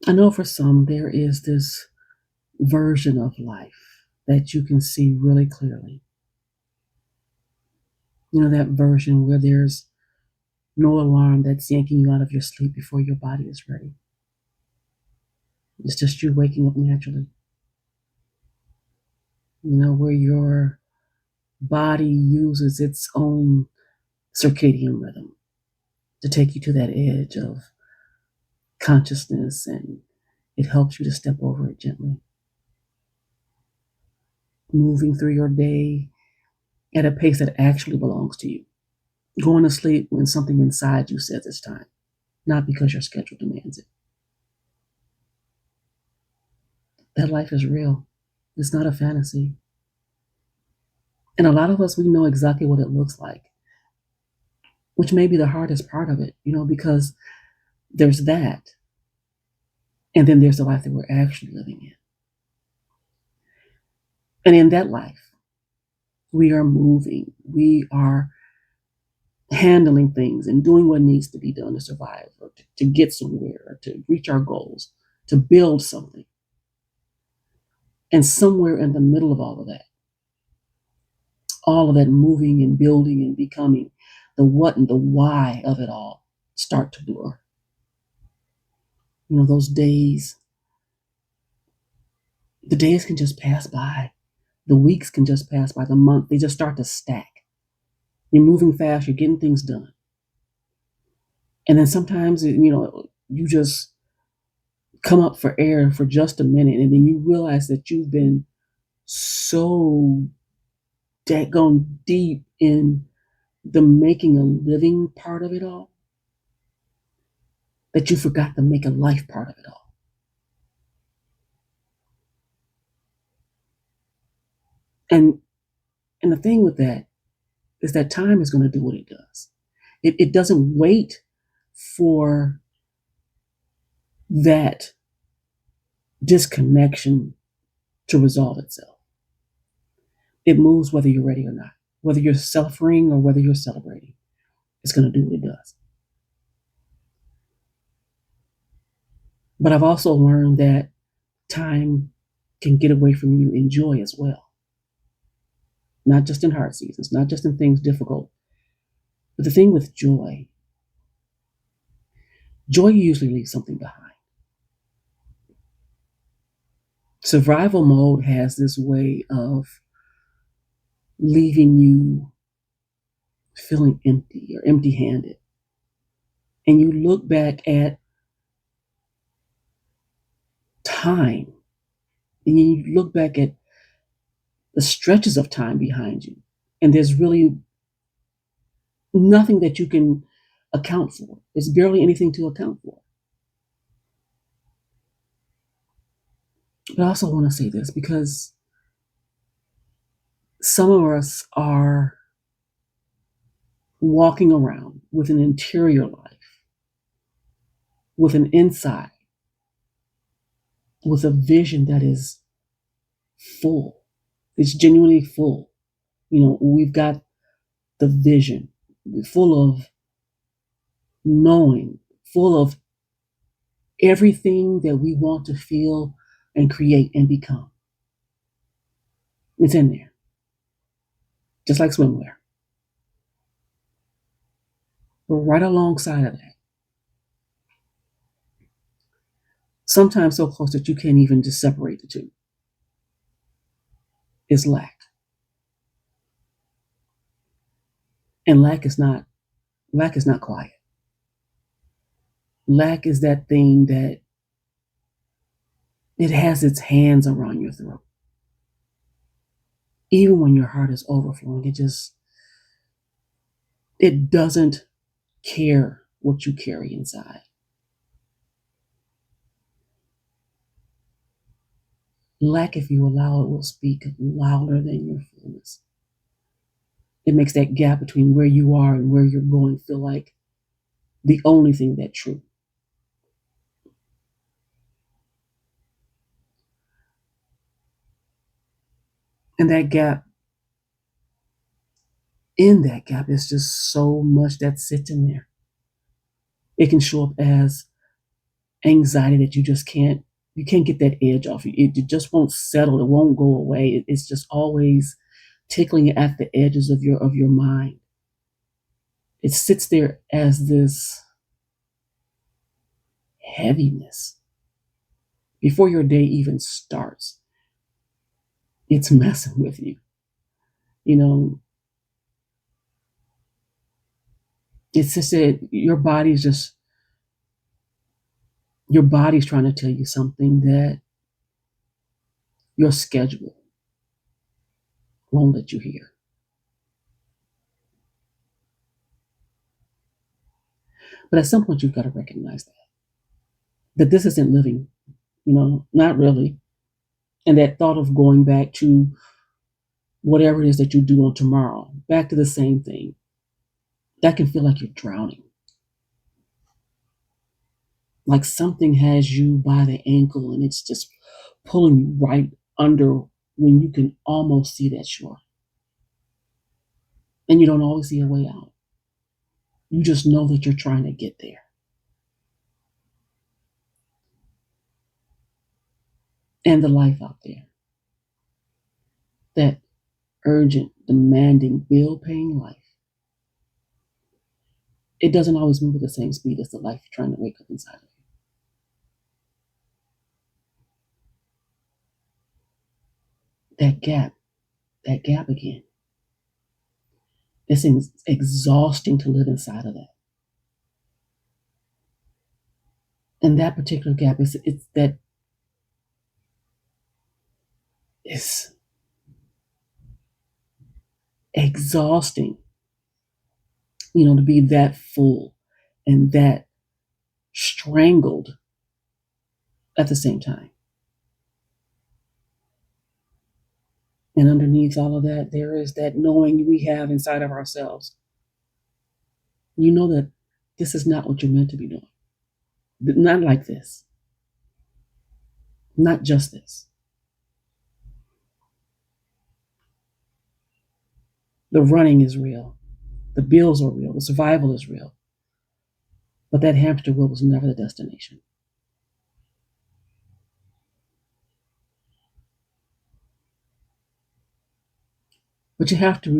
I know for some there is this version of life that you can see really clearly. You know, that version where there's no alarm that's yanking you out of your sleep before your body is ready. It's just you waking up naturally. You know, where your body uses its own circadian rhythm to take you to that edge of consciousness, and it helps you to step over it gently, moving through your day at a pace that actually belongs to you, going to sleep when something inside you says it's time, not because your schedule demands it. That life is real. It's not a fantasy. And a lot of us, we know exactly what it looks like, which may be the hardest part of it, because there's that. And then there's the life that we're actually living in. And in that life, we are moving, we are handling things and doing what needs to be done to survive, or to get somewhere, or to reach our goals, to build something. And somewhere in the middle of all of that moving and building and becoming, the what and the why of it all start to blur. Those days, the days can just pass by. The weeks can just pass by. The month, they just start to stack. You're moving fast, you're getting things done. And then sometimes, you just come up for air for just a minute, and then you realize that you've been so daggone deep in the making a living part of it all that you forgot the make a life part of it all. And the thing with that is that time is going to do what it does. It doesn't wait for that disconnection to resolve itself. It moves whether you're ready or not, whether you're suffering or whether you're celebrating. It's going to do what it does. But I've also learned that time can get away from you in joy as well. Not just in hard seasons, not just in things difficult. But the thing with joy usually leaves something behind. Survival mode has this way of leaving you feeling empty or empty handed. And you look back at time, and you look back at the stretches of time behind you, and there's really nothing that you can account for. There's barely anything to account for. But I also want to say this because some of us are walking around with an interior life, with an inside, with a vision that is full. It's genuinely full. We've got the vision, full of knowing, full of everything that we want to feel and create and become. It's in there, just like swimwear. But right alongside of that, sometimes so close that you can't even just separate the two, is lack. And lack is not quiet. Lack is that thing that it has its hands around your throat. Even when your heart is overflowing, it doesn't care what you carry inside. Lack, if you allow it, will speak louder than your fullness. It makes that gap between where you are and where you're going feel like the only thing that's true. And in that gap is just so much that sits in there. It can show up as anxiety that you can't get that edge off you. It just won't settle. It won't go away. It's just always tickling at the edges of your mind. It sits there as this heaviness before your day even starts. It's messing with you. You know, it's just that your body's trying to tell you something that your schedule won't let you hear. But at some point, you've got to recognize that this isn't living, not really. And that thought of going back to whatever it is that you do on tomorrow, back to the same thing, that can feel like you're drowning. Like something has you by the ankle and it's just pulling you right under when you can almost see that shore. And you don't always see a way out. You just know that you're trying to get there. And the life out there, that urgent, demanding, bill paying life, it doesn't always move at the same speed as the life you're trying to wake up inside of you. That gap again. It's exhausting to live inside of that. And that particular gap is exhausting, to be that full and that strangled at the same time. And underneath all of that, there is that knowing we have inside of ourselves. You know that this is not what you're meant to be doing. Not like this. Not just this. The running is real. The bills are real. The survival is real. But that hamster wheel was never the destination. But you have to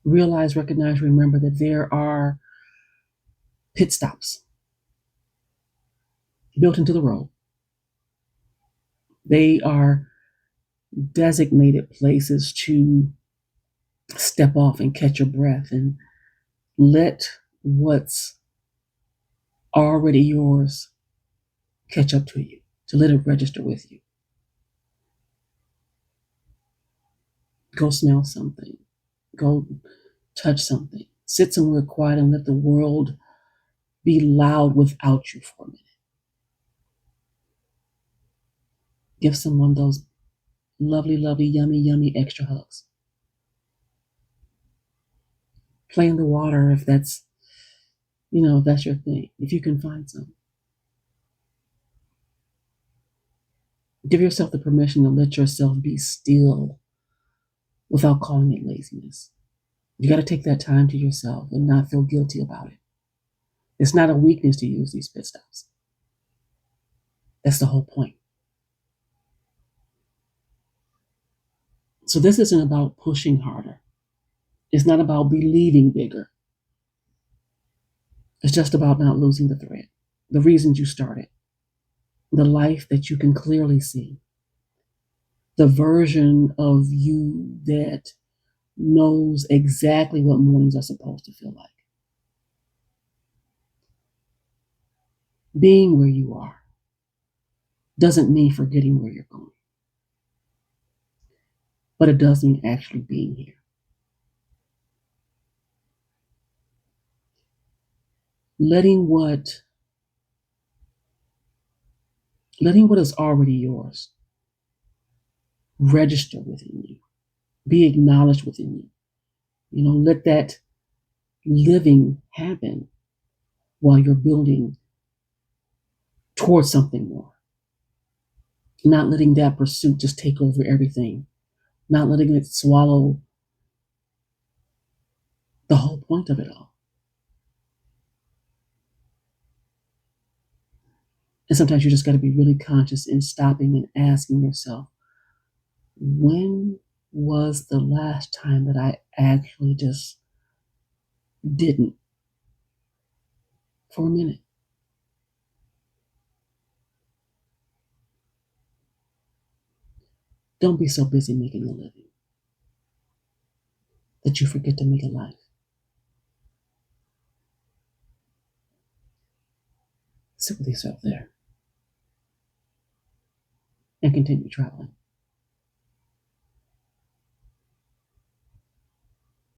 realize, recognize, remember that there are pit stops built into the road. They are designated places to step off and catch your breath and let what's already yours catch up to you, to let it register with you. Go smell something. Go touch something. Sit somewhere quiet and let the world be loud without you for a minute. Give someone those lovely, lovely, yummy, yummy extra hugs. Play in the water if that's your thing, if you can find some. Give yourself the permission to let yourself be still without calling it laziness. You got to take that time to yourself and not feel guilty about it. It's not a weakness to use these pit stops. That's the whole point. So this isn't about pushing harder. It's not about believing bigger. It's just about not losing the thread, the reasons you started, the life that you can clearly see, the version of you that knows exactly what mornings are supposed to feel like. Being where you are doesn't mean forgetting where you're going, but it does mean actually being here. Letting what is already yours register within you, be acknowledged within you. Let that living happen while you're building towards something more. Not letting that pursuit just take over everything, not letting it swallow the whole point of it all. And sometimes you just got to be really conscious in stopping and asking yourself, when was the last time that I actually just didn't for a minute? Don't be so busy making a living that you forget to make a life. Sit with yourself there and continue traveling.